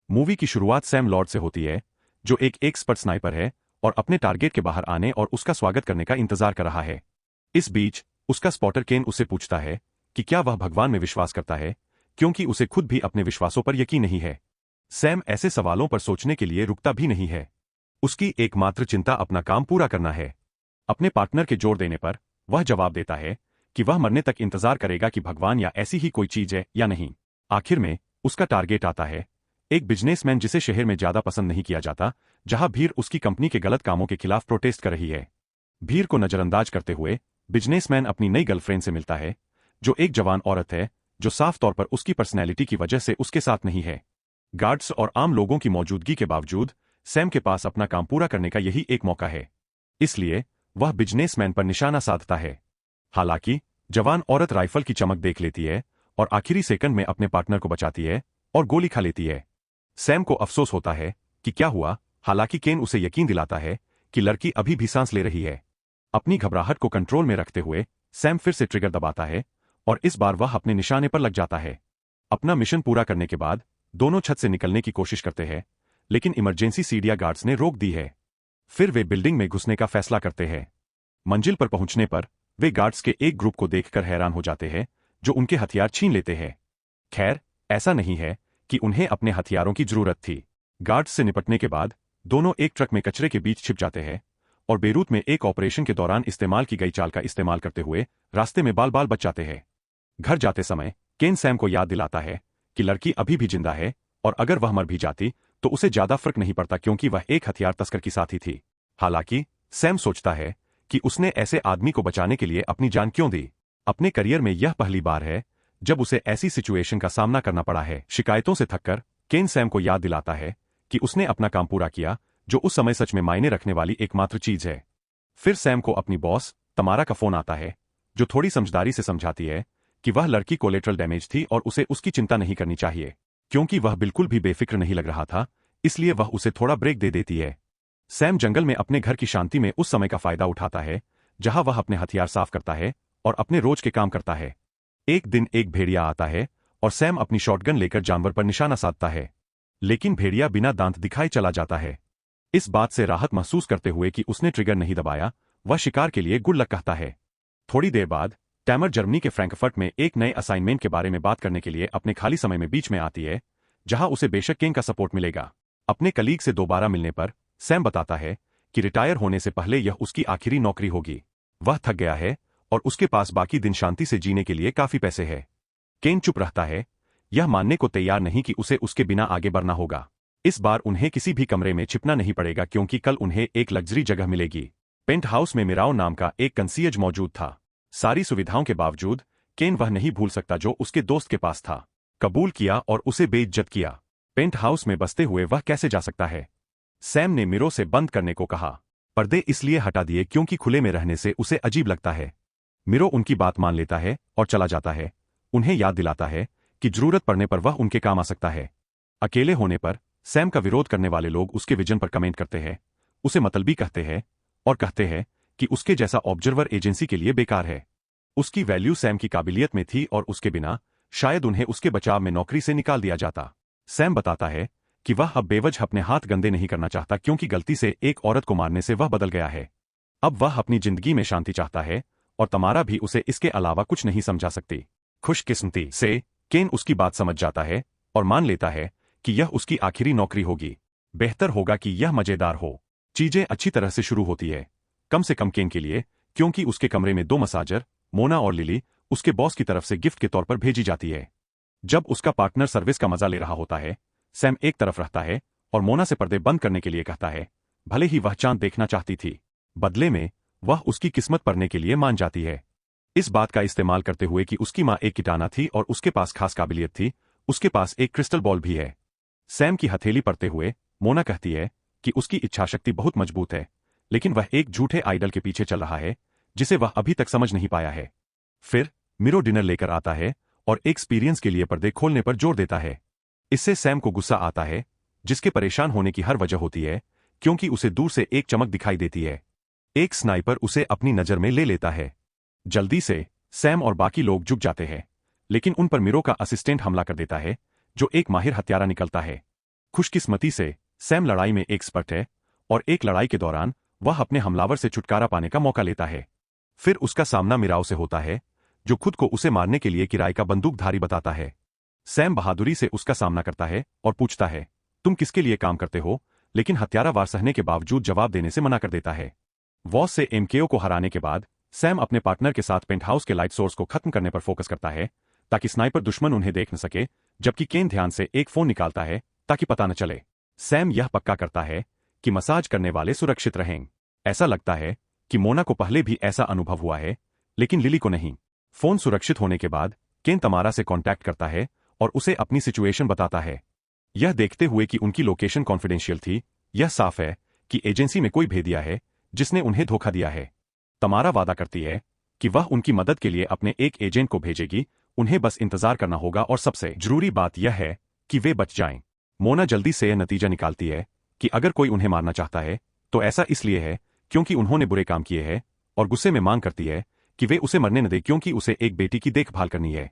Movie की शुरुआत Sam Lord से होती है, जो एक एक्सपर्ट स्नाइपर है और अपने टारगेट के बाहर आने और उसका स्वागत करने का इंतजार कर रहा है। इस बीच उसका स्पॉटर केन उससे पूछता है कि क्या वह भगवान में विश्वास करता है, क्योंकि उसे खुद भी अपने विश्वासों पर यकीन नहीं है। सैम ऐसे सवालों पर सोचने के लिए रुकता भी नहीं है। उसकी एकमात्र चिंता अपना काम पूरा करना है। अपने पार्टनर के जोर देने पर वह जवाब देता है कि वह मरने तक इंतजार करेगा कि भगवान या ऐसी ही कोई चीज है या नहीं। आखिर में उसका टारगेट आता है, एक बिजनेसमैन जिसे शहर में ज्यादा पसंद नहीं किया जाता, जहां भीड़ उसकी कंपनी के गलत कामों के खिलाफ प्रोटेस्ट कर रही है। भीड़ को नजरअंदाज करते हुए बिजनेसमैन अपनी नई गर्लफ्रेंड से मिलता है, जो एक जवान औरत है, जो साफ तौर पर उसकी पर्सनैलिटी की वजह से उसके साथ नहीं है। गार्ड्स और आम लोगों की मौजूदगी के बावजूद सैम के पास अपना काम पूरा करने का यही एक मौका है, इसलिए वह बिजनेसमैन पर निशाना साधता है। हालांकि जवान औरत राइफल की चमक देख लेती है और आखिरी सेकंड में अपने पार्टनर को बचाती है और गोली खा लेती है। सैम को अफसोस होता है कि क्या हुआ, हालांकि केन उसे यकीन दिलाता है कि लड़की अभी भी सांस ले रही है। अपनी घबराहट को कंट्रोल में रखते हुए सैम फिर से ट्रिगर दबाता है और इस बार वह अपने निशाने पर लग जाता है। अपना मिशन पूरा करने के बाद दोनों छत से निकलने की कोशिश करते हैं, लेकिन इमरजेंसी सीढ़ियां गार्ड्स ने रोक दी है। फिर वे बिल्डिंग में घुसने का फैसला करते हैं। मंजिल पर पहुंचने पर वे गार्ड्स के एक ग्रुप को देखकर हैरान हो जाते हैं, जो उनके हथियार छीन लेते हैं। खैर, ऐसा नहीं है कि उन्हें अपने हथियारों की जरूरत थी। गार्ड्स से निपटने के बाद दोनों एक ट्रक में कचरे के बीच छिप जाते हैं और बेरूत में एक ऑपरेशन के दौरान इस्तेमाल की गई चाल का इस्तेमाल करते हुए रास्ते में बाल बाल बच जाते हैं। घर जाते समय केन सैम को याद दिलाता है कि लड़की अभी भी जिंदा है और अगर वह मर भी जाती तो उसे ज्यादा फर्क नहीं पड़ता, क्योंकि वह एक हथियार तस्कर की साथी थी। हालांकि सैम सोचता है कि उसने ऐसे आदमी को बचाने के लिए अपनी जान क्यों दी। अपने करियर में यह पहली बार है जब उसे ऐसी सिचुएशन का सामना करना पड़ा है। शिकायतों से थककर केन सैम को याद दिलाता है कि उसने अपना काम पूरा किया, जो उस समय सच में मायने रखने वाली एकमात्र चीज है। फिर सैम को अपनी बॉस तमारा का फोन आता है, जो थोड़ी समझदारी से समझाती है कि वह लड़की कोलेटरल डैमेज थी और उसे उसकी चिंता नहीं करनी चाहिए। क्योंकि वह बिल्कुल भी बेफिक्र नहीं लग रहा था, इसलिए वह उसे थोड़ा ब्रेक दे देती है। सैम जंगल में अपने घर की शांति में उस समय का फायदा उठाता है जहां वह अपने हथियार साफ करता है और अपने रोज के काम करता है। एक दिन एक भेड़िया आता है और सैम अपनी शॉटगन लेकर जानवर पर निशाना साधता है, लेकिन भेड़िया बिना दांत दिखाए चला जाता है। इस बात से राहत महसूस करते हुए कि उसने ट्रिगर नहीं दबाया, वह शिकार के लिए गुड लक कहता है। थोड़ी देर बाद टैमर जर्मनी के फ्रैंकफर्ट में एक नए असाइनमेंट के बारे में बात करने के लिए अपने खाली समय में बीच में आती है, जहां उसे बेशक केन का सपोर्ट मिलेगा। अपने कलीग से दोबारा मिलने पर सैम बताता है कि रिटायर होने से पहले यह उसकी आखिरी नौकरी होगी। वह थक गया है और उसके पास बाकी दिन शांति से जीने के लिए काफी पैसे है। केन चुप रहता है, यह मानने को तैयार नहीं कि उसे उसके बिना आगे बढ़ना होगा। इस बार उन्हें किसी भी कमरे में छिपना नहीं पड़ेगा, क्योंकि कल उन्हें एक लग्जरी जगह मिलेगी। पेंट हाउस में मिराओ नाम का एक कंसीएज मौजूद था। सारी सुविधाओं के बावजूद केन वह नहीं भूल सकता जो उसके दोस्त के पास था। कबूल किया और उसे बेइज्जत किया। पेंट हाउस में बसते हुए वह कैसे जा सकता है। सैम ने मिरो से बंद करने को कहा। पर्दे इसलिए हटा दिए क्योंकि खुले में रहने से उसे अजीब लगता है। मिरो उनकी बात मान लेता है और चला जाता है। उन्हें याद दिलाता है कि जरूरत पड़ने पर वह उनके काम आ सकता है। अकेले होने पर सैम का विरोध करने वाले लोग उसके विजन पर कमेंट करते हैं, उसे मतलबी कहते हैं और कहते हैं कि उसके जैसा ऑब्जर्वर एजेंसी के लिए बेकार है। उसकी वैल्यू सैम की काबिलियत में थी और उसके बिना शायद उन्हें उसके बचाव में नौकरी से निकाल दिया जाता। सैम बताता है कि वह अब बेवजह अपने हाथ गंदे नहीं करना चाहता, क्योंकि गलती से एक औरत को मारने से वह बदल गया है। अब वह अपनी जिंदगी में शांति चाहता है और तमारा भी उसे इसके अलावा कुछ नहीं समझा सकती। खुशकिस्मती से केन उसकी बात समझ जाता है और मान लेता है कि यह उसकी आखिरी नौकरी होगी। बेहतर होगा कि यह मजेदार हो। चीजें अच्छी तरह से शुरू होती है, कम से कम केन के लिए, क्योंकि उसके कमरे में दो मसाजर, मोना और लिली, उसके बॉस की तरफ से गिफ्ट के तौर पर भेजी जाती है। जब उसका पार्टनर सर्विस का मजा ले रहा होता है, सैम एक तरफ रहता है और मोना से पर्दे बंद करने के लिए कहता है, भले ही वह चांद देखना चाहती थी। बदले में वह उसकी किस्मत पढ़ने के लिए मान जाती है। इस बात का इस्तेमाल करते हुए कि उसकी मां एक किटाना थी और उसके पास खास काबिलियत थी, उसके पास एक क्रिस्टल बॉल भी है। सैम की हथेली पढ़ते हुए मोना कहती है कि उसकी इच्छाशक्ति बहुत मजबूत है, लेकिन वह एक झूठे आइडल के पीछे चल रहा है जिसे वह अभी तक समझ नहीं पाया है। फिर मिरो डिनर लेकर आता है और एक्सपीरियंस के लिए पर्दे खोलने पर जोर देता है। इससे सैम को गुस्सा आता है, जिसके परेशान होने की हर वजह होती है, क्योंकि उसे दूर से एक चमक दिखाई देती है। एक स्नाइपर उसे अपनी नजर में ले लेता है। जल्दी से सैम और बाकी लोग झुक जाते हैं, लेकिन उन पर मिरो का असिस्टेंट हमला कर देता है, जो एक माहिर हत्यारा निकलता है। खुशकिस्मती से सैम लड़ाई में एक्सपर्ट है और एक लड़ाई के दौरान वह अपने हमलावर से छुटकारा पाने का मौका लेता है। फिर उसका सामना मिराव से होता है, जो खुद को उसे मारने के लिए किराए का बंदूकधारी बताता है। सैम बहादुरी से उसका सामना करता है और पूछता है, तुम किसके लिए काम करते हो, लेकिन हत्यारा वार सहने के बावजूद जवाब देने से मना कर देता है। वॉस से एमकेओ को हराने के बाद सैम अपने पार्टनर के साथ पेंटहाउस के लाइट सोर्स को खत्म करने पर फोकस करता है, ताकि स्नाइपर दुश्मन उन्हें देख न सके, जबकि केन ध्यान से एक फोन निकालता है ताकि पता न चले। सैम यह पक्का करता है कि मसाज करने वाले सुरक्षित रहें। ऐसा लगता है कि मोना को पहले भी ऐसा अनुभव हुआ है, लेकिन लिली को नहीं। फोन सुरक्षित होने के बाद केन तमारा से कांटेक्ट करता है और उसे अपनी सिचुएशन बताता है। यह देखते हुए कि उनकी लोकेशन कॉन्फिडेंशियल थी, यह साफ है कि एजेंसी में कोई भेदिया है जिसने उन्हें धोखा दिया है। तमारा वादा करती है कि वह उनकी मदद के लिए अपने एक एजेंट को भेजेगी, उन्हें बस इंतजार करना होगा और सबसे जरूरी बात यह है कि वे बच जाएं। मोना जल्दी से यह नतीजा निकालती है कि अगर कोई उन्हें मारना चाहता है तो ऐसा इसलिए है क्योंकि उन्होंने बुरे काम किए हैं, और गुस्से में मांग करती है कि वे उसे मरने न दें क्योंकि उसे एक बेटी की देखभाल करनी है।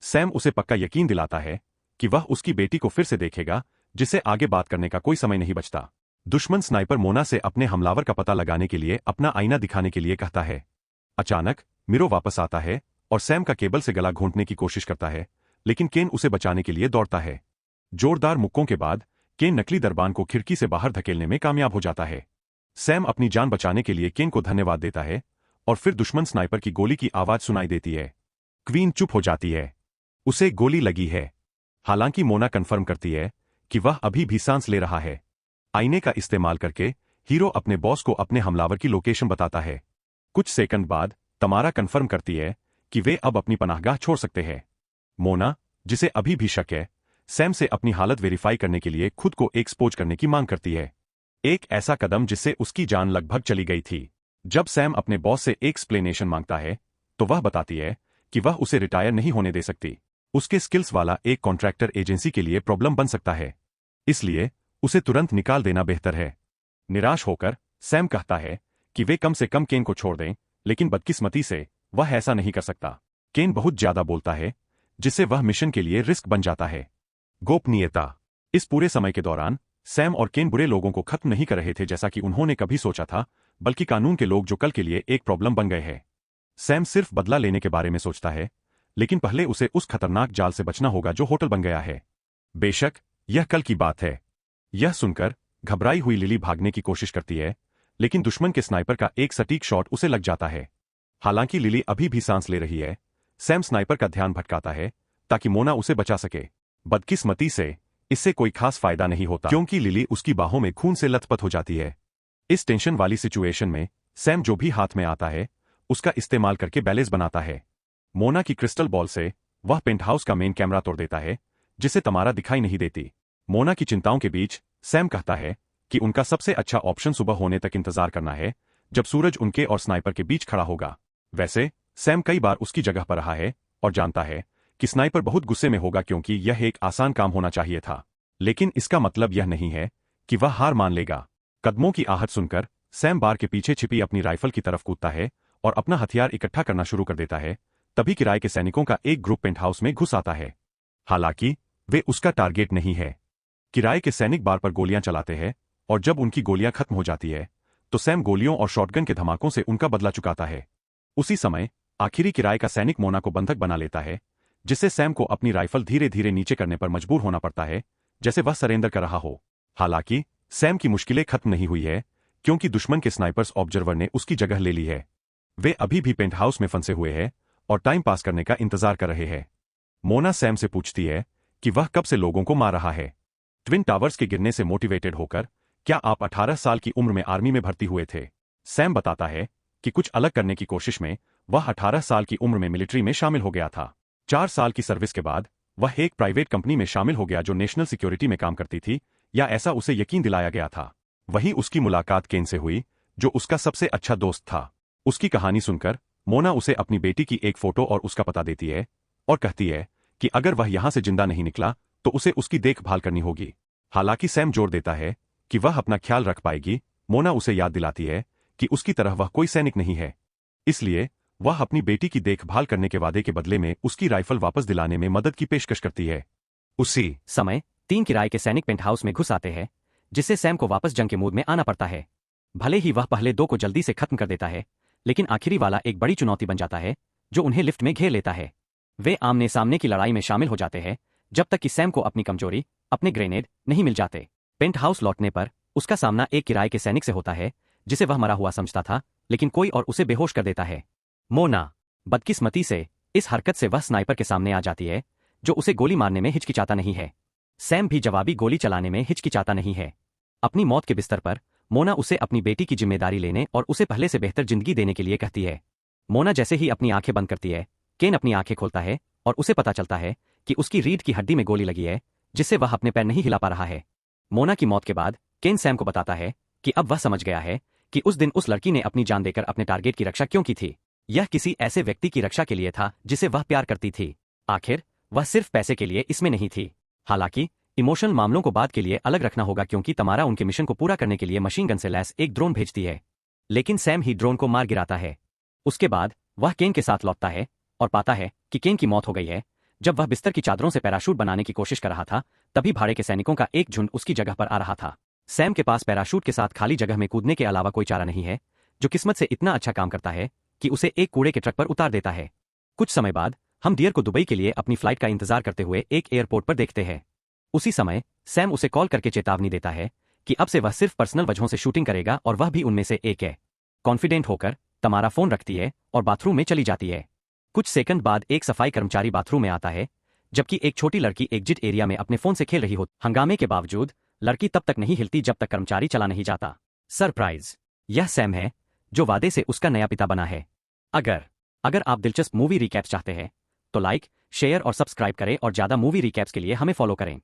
सैम उसे पक्का यकीन दिलाता है कि वह उसकी बेटी को फिर से देखेगा, जिससे आगे बात करने का कोई समय नहीं बचता। दुश्मन स्नाइपर मोना से अपने हमलावर का पता लगाने के लिए अपना आईना दिखाने के लिए कहता है। अचानक मिरो वापस आता है और सैम का केबल से गला घोंटने की कोशिश करता है, लेकिन केन उसे बचाने के लिए दौड़ता है। जोरदार मुक्कों के बाद केन नकली दरबान को खिड़की से बाहर धकेलने में कामयाब हो जाता है। सैम अपनी जान बचाने के लिए केन को धन्यवाद देता है और फिर दुश्मन स्नाइपर की गोली की आवाज सुनाई देती है। क्वीन चुप हो जाती है, उसे गोली लगी है। हालांकि मोना कंफर्म करती है कि वह अभी भी सांस ले रहा है। आईने का इस्तेमाल करके हीरो अपने बॉस को अपने हमलावर की लोकेशन बताता है। कुछ सेकंड बाद तमारा कंफर्म करती है कि वे अब अपनी पनाहगाह छोड़ सकते हैं। मोना, जिसे अभी भी शक है, सैम से अपनी हालत वेरीफाई करने के लिए खुद को एक्सपोज करने की मांग करती है। एक ऐसा कदम जिससे उसकी जान लगभग चली गई थी। जब सैम अपने बॉस से एक्सप्लेनेशन मांगता है तो वह बताती है कि वह उसे रिटायर नहीं होने दे सकती। उसके स्किल्स वाला एक कॉन्ट्रैक्टर एजेंसी के लिए प्रॉब्लम बन सकता है, इसलिए उसे तुरंत निकाल देना बेहतर है। निराश होकर सैम कहता है कि वे कम से कम केन को छोड़ दें, लेकिन बदकिस्मती से वह ऐसा नहीं कर सकता। केन बहुत ज्यादा बोलता है, जिससे वह मिशन के लिए रिस्क बन जाता है। गोपनीयता। इस पूरे समय के दौरान सैम और केन बुरे लोगों को खत्म नहीं कर रहे थे जैसा कि उन्होंने कभी सोचा था, बल्कि कानून के लोग जो कल के लिए एक प्रॉब्लम बन गए हैं। सैम सिर्फ बदला लेने के बारे में सोचता है, लेकिन पहले उसे उस खतरनाक जाल से बचना होगा जो होटल बन गया है। बेशक यह कल की बात है। यह सुनकर घबराई हुई लिली भागने की कोशिश करती है, लेकिन दुश्मन के स्नाइपर का एक सटीक शॉट उसे लग जाता है। हालांकि लिली अभी भी सांस ले रही है, सैम स्नाइपर का ध्यान भटकाता है ताकि मोना उसे बचा सके। बदकिस्मती से इससे कोई खास फायदा नहीं होता क्योंकि लिली उसकी बाहों में खून से लथपथ हो जाती है। इस टेंशन वाली सिचुएशन में सैम जो भी हाथ में आता है उसका इस्तेमाल करके बैलेंस बनाता है। मोना की क्रिस्टल बॉल से वह पेंटहाउस का मेन कैमरा तोड़ देता है, जिसे तमारा दिखाई नहीं देती। मोना की चिंताओं के बीच सैम कहता है कि उनका सबसे अच्छा ऑप्शन सुबह होने तक इंतजार करना है, जब सूरज उनके और स्नाइपर के बीच खड़ा होगा। वैसे सैम कई बार उसकी जगह पर रहा है और जानता है कि स्नाइपर बहुत गुस्से में होगा क्योंकि यह एक आसान काम होना चाहिए था, लेकिन इसका मतलब यह नहीं है कि वह हार मान लेगा। कदमों की आहट सुनकर सैम बार के पीछे छिपी अपनी राइफल की तरफ कूदता है और अपना हथियार इकट्ठा करना शुरू कर देता है। तभी किराए के सैनिकों का एक ग्रुप पेंटहाउस में घुस आता है। हालांकि वे उसका टारगेट नहीं है। किराए के सैनिक बार पर गोलियां चलाते हैं और जब उनकी गोलियां खत्म हो जाती है तो सैम गोलियों और शॉटगन के धमाकों से उनका बदला चुकाता है। उसी समय आखिरी किराए का सैनिक मोना को बंधक बना लेता है, जिससे सैम को अपनी राइफल धीरे धीरे नीचे करने पर मजबूर होना पड़ता है, जैसे वह सरेंडर कर रहा हो। हालांकि सैम की मुश्किलें खत्म नहीं हुई है, क्योंकि दुश्मन के स्नाइपर्स ऑब्जर्वर ने उसकी जगह ले ली है। वे अभी भी पेंटहाउस में फंसे हुए हैं और टाइम पास करने का इंतजार कर रहे हैं। मोना सैम से पूछती है कि वह कब से लोगों को मार रहा है। ट्विन टावर्स के गिरने से मोटिवेटेड होकर क्या आप 18 साल की उम्र में आर्मी में भर्ती हुए थे? सैम बताता है कि कुछ अलग करने की कोशिश में वह 18 साल की उम्र में मिलिट्री में शामिल हो गया था। 4 साल की सर्विस के बाद वह एक प्राइवेट कंपनी में शामिल हो गया जो नेशनल सिक्योरिटी में काम करती थी, या ऐसा उसे यकीन दिलाया गया था। वहीं उसकी मुलाकात केन से हुई, जो उसका सबसे अच्छा दोस्त था। उसकी कहानी सुनकर मोना उसे अपनी बेटी की एक फोटो और उसका पता देती है और कहती है कि अगर वह यहां से जिंदा नहीं निकला तो उसे उसकी देखभाल करनी होगी। हालांकि सैम जोर देता है कि वह अपना ख्याल रख पाएगी। मोना उसे याद दिलाती है कि उसकी तरह वह कोई सैनिक नहीं है, इसलिए वह अपनी बेटी की देखभाल करने के वादे के बदले में उसकी राइफल वापस दिलाने में मदद की पेशकश करती है। उसी समय 3 किराए के सैनिक पेंट हाउस में घुस आते हैं, जिससे सैम को वापस जंग के मूड में आना पड़ता है। भले ही वह पहले 2 को जल्दी से खत्म कर देता है, लेकिन आखिरी वाला एक बड़ी चुनौती बन जाता है, जो उन्हें लिफ्ट में घेर लेता है। वे आमने सामने की लड़ाई में शामिल हो जाते हैं, जब तक कि सैम को अपनी कमजोरी, अपने ग्रेनेड, नहीं मिल जाते। पेंट हाउस लौटने पर उसका सामना एक किराए के सैनिक से होता है, जिसे वह मरा हुआ समझता था, लेकिन कोई और उसे बेहोश कर देता है। मोना, बदकिस्मती से इस हरकत से वह स्नाइपर के सामने आ जाती है, जो उसे गोली मारने में हिचकिचाता नहीं है। सैम भी जवाबी गोली चलाने में हिचकिचाता नहीं है। अपनी मौत के बिस्तर पर मोना उसे अपनी बेटी की जिम्मेदारी लेने और उसे पहले से बेहतर जिंदगी देने के लिए कहती है। मोना जैसे ही अपनी आंखें बंद करती है, केन अपनी आंखें खोलता है और उसे पता चलता है कि उसकी रीढ़ की हड्डी में गोली लगी है, जिससे वह अपने पैर नहीं हिला पा रहा है। मोना की मौत के बाद केन सैम को बताता है कि अब वह समझ गया है कि उस दिन उस लड़की ने अपनी जान देकर अपने टारगेट की रक्षा क्यों की थी। यह किसी ऐसे व्यक्ति की रक्षा के लिए था जिसे वह प्यार करती थी। आखिर वह सिर्फ पैसे के लिए इसमें नहीं थी। हालांकि इमोशनल मामलों को बाद के लिए अलग रखना होगा, क्योंकि तमारा उनके मिशन को पूरा करने के लिए मशीन गन से लैस एक ड्रोन भेजती है, लेकिन सैम ही ड्रोन को मार गिराता है। उसके बाद वह केन के साथ लौटता है और पाता है कि केन की मौत हो गई है। जब वह बिस्तर की चादरों से पैराशूट बनाने की कोशिश कर रहा था, तभी भाड़े के सैनिकों का एक झुंड उसकी जगह पर आ रहा था। सैम के पास पैराशूट के साथ खाली जगह में कूदने के अलावा कोई चारा नहीं है, जो किस्मत से इतना अच्छा काम करता है कि उसे एक कूड़े के ट्रक पर उतार देता है। कुछ समय बाद हम डियर को दुबई के लिए अपनी फ्लाइट का इंतजार करते हुए एक एयरपोर्ट पर देखते हैं। उसी समय सैम उसे कॉल करके चेतावनी देता है कि अब से वह सिर्फ पर्सनल वजहों से शूटिंग करेगा और वह भी उनमें से एक है। कॉन्फिडेंट होकर तमारा फोन रखती है और बाथरूम में चली जाती है। कुछ सेकंड बाद एक सफाई कर्मचारी बाथरूम में आता है, जबकि एक छोटी लड़की एग्जिट एरिया में अपने फोन से खेल रही हो। हंगामे के बावजूद लड़की तब तक नहीं हिलती जब तक कर्मचारी चला नहीं जाता। सरप्राइज, यह सैम है, जो वादे से उसका नया पिता बना है। अगर आप दिलचस्प मूवी रिकैप्स चाहते हैं तो लाइक, शेयर और सब्सक्राइब करें और ज्यादा मूवी रिकैप्स के लिए हमें फॉलो करें।